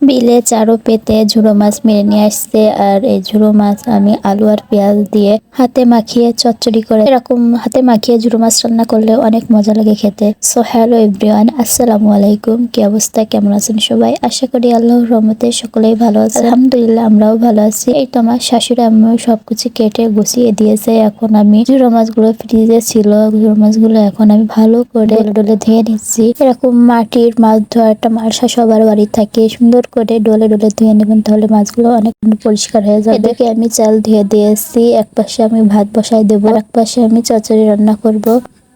বিলে চারো পেতে ঝুড়ো মাছ মেরে নিয়ে আসছে। আর এই ঝুড়ো মাছ আমি আলু আর পেঁয়াজ দিয়ে হাতে মাখিয়ে চচ্চড়ি করে, এরকম হাতে মাখিয়ে ঝুড়ো মাছ রান্না করলে অনেক মজা লাগে খেতে। সো হ্যালো এভরিওয়ান, আসসালামু আলাইকুম। কি অবস্থা, কেমন আছেন সবাই? আশা করি আল্লাহর রহমতে সকলেই ভালো আছে। আলহামদুলিল্লাহ, আমরাও ভালো আছি। এই তো আমার শাশুড়ি আম্মু সবকিছু কেটে গুছিয়ে দিয়েছে। এখন আমি ঝুড়ো মাছগুলো ফ্রিজে ছিল, ঝুড়ো মাছগুলো এখন আমি ভালো করে ডলে ধুয়ে নিচ্ছি। এরকম মাটির মাছ ধোয়া একটা মালসা সবার বাড়ি থাকে, সুন্দর করে ডলে ধুয়ে নেবেন, তাহলে মাছগুলো অনেক পরিষ্কার হয়ে যাবে। এদিকে আমি চাল ধুয়ে দিয়েছি, এক পাশে আমি ভাত বসাই দেবো, এক পাশে আমি চচ্চড়ি রান্না করব।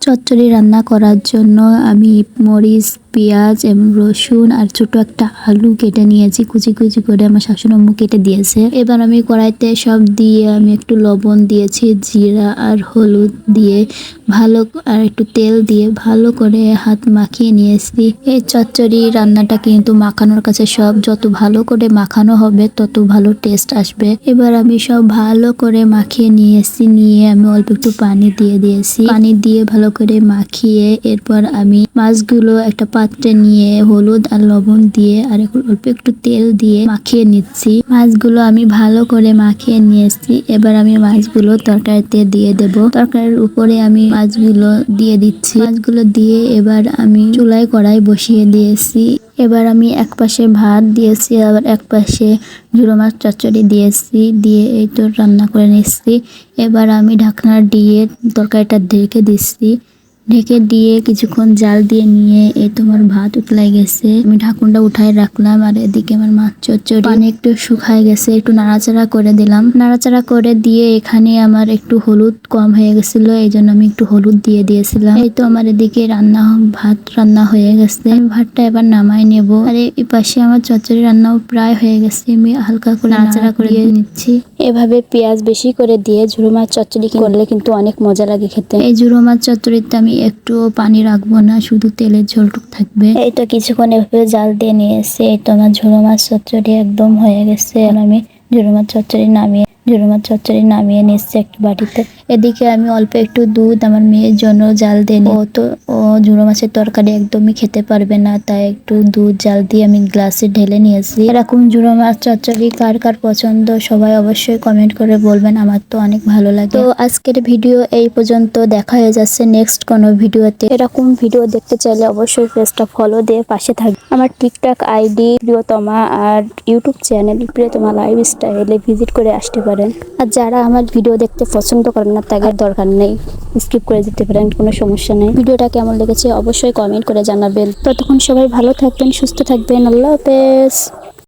চচ্চড়ি রান্না করার জন্য আমি মরিচ, পেঁয়াজ এবং রসুন আর ছোট একটা আলু কেটে নিয়েছি, কুচি কুচি করে আমার শাশুড়ি আম্মু কেটে দিয়েছে। এবার আমি কড়াইতে সব দিয়ে আমি একটু লবণ দিয়েছি, জিরা আর হলুদ দিয়ে ভালো, আর একটু তেল দিয়ে ভালো করে হাত মাখিয়ে নিয়েছি। এই চচ্চড়ি রান্নাটা কিন্তু মাখানোর কাছে সব, যত ভালো করে মাখানো হবে তত ভালো টেস্ট আসবে। এবার আমি সব ভালো করে মাখিয়ে নিয়েছি, নিয়ে আমি অল্প একটু পানি দিয়ে দিয়েছি। পানি দিয়ে ভালো করে মাখিয়ে এরপর আমি মাছগুলো একটা পাত্রে নিয়ে হলুদ আর লবণ দিয়ে আর অল্প একটু তেল দিয়ে মাখিয়ে নিচ্ছি। মাছগুলো আমি ভালো করে মাখিয়ে নিয়েছি। এবার আমি মাছগুলো তরকারিতে দিয়ে দেব। তরকারির উপরে আমি মাছগুলো দিয়ে দিচ্ছি। মাছগুলো দিয়ে এবার আমি চুলায় কড়াই বসিয়ে দিয়েছি। এবার আমি এক পাশে ভাত দিয়েছি, আবার এক পাশে ঝুড়ো মাছ চচ্চড়ি দিয়েছি, দিয়ে এই তো রান্না করে নিচ্ছি। এবার আমি ঢাকনা দিয়ে তরকারিটা ঢেকে দিচ্ছি। ঢেকে দিয়ে কিছুক্ষণ জাল দিয়ে নিয়ে এই তোমার ভাত উতলাই গেছে, আমি ঢাকুনটা উঠাই রাখলাম। আর এদিকে আমার মাছ চচ্চড়ি পানি একটু শুকায় গেছে, একটু নাড়াচাড়া করে দিলাম। নাড়াচাড়া করে দিয়ে এখানে আমার একটু হলুদ কম হয়ে গেছিল, এই জন্য আমি একটু হলুদ দিয়ে দিয়েছিলাম। এই তো আমার এদিকে ভাত রান্না হয়ে গেছে, আমি ভাতটা এবার নামাই নেব। আর এই পাশে আমার চচ্চড়ি রান্নাও প্রায় হয়ে গেছে, আমি হালকা করে নাড়াচাড়া করে দিয়ে নিচ্ছি। এভাবে পেঁয়াজ বেশি করে দিয়ে ঝুড়ো মাছ চচ্চড়ি করলে কিন্তু অনেক মজা লাগে খেতে। এই ঝুড়ো মাছ চচ্চড়িতে আমি একটু পানি রাখবো না, শুধু তেলের ঝোলটুক থাকবে। এই তো কিছুক্ষণ এভাবে জাল দিয়ে নিয়ে এসে এই তো আমার ঝুড়ো মাছ চচ্চড়ি একদম হয়ে গেছে। আর আমি ঝুড়ো মাছ চচ্চড়ি নামিয়ে নিচ্ছি একটা বাটিতে। এদিকে আমি অল্প একটু দুধ আমার মেয়ের জন্য জাল দিয়ে নিই। ও ঝুড়ো মাছের তরকারি একদমই খেতে পারবে না, তাই একটু দুধ জাল দিয়ে আমি গ্লাসে ঢেলে নিয়েছি। এরকম ঝুড়ো মাছ চচ্চড়ি কার কার পছন্দ সবাই অবশ্যই কমেন্ট করে বলবেন, আমার তো অনেক ভালো লাগে। তো আজকের ভিডিও এই পর্যন্ত, দেখা হয়ে যাচ্ছে নেক্সট কোনো ভিডিওতে। এরকম ভিডিও দেখতে চাইলে অবশ্যই পেজটা ফলো দিয়ে পাশে থাকবে। আমার টিকটক আইডি প্রিয়তমা আর ইউটিউব চ্যানেল প্রিয়তমা লাইফস্টাইলে ভিজিট করে আসতে পারেন। আর যারা আমার ভিডিও দেখতে পছন্দ করেন না তাদের দরকার নেই, স্কিপ করে দিতে পারেন, কোনো সমস্যা নেই। ভিডিওটা কেমন লেগেছে অবশ্যই কমেন্ট করে জানাবেন। ততক্ষণ সবাই ভালো থাকবেন, সুস্থ থাকবেন। আল্লাহ হাফেজ।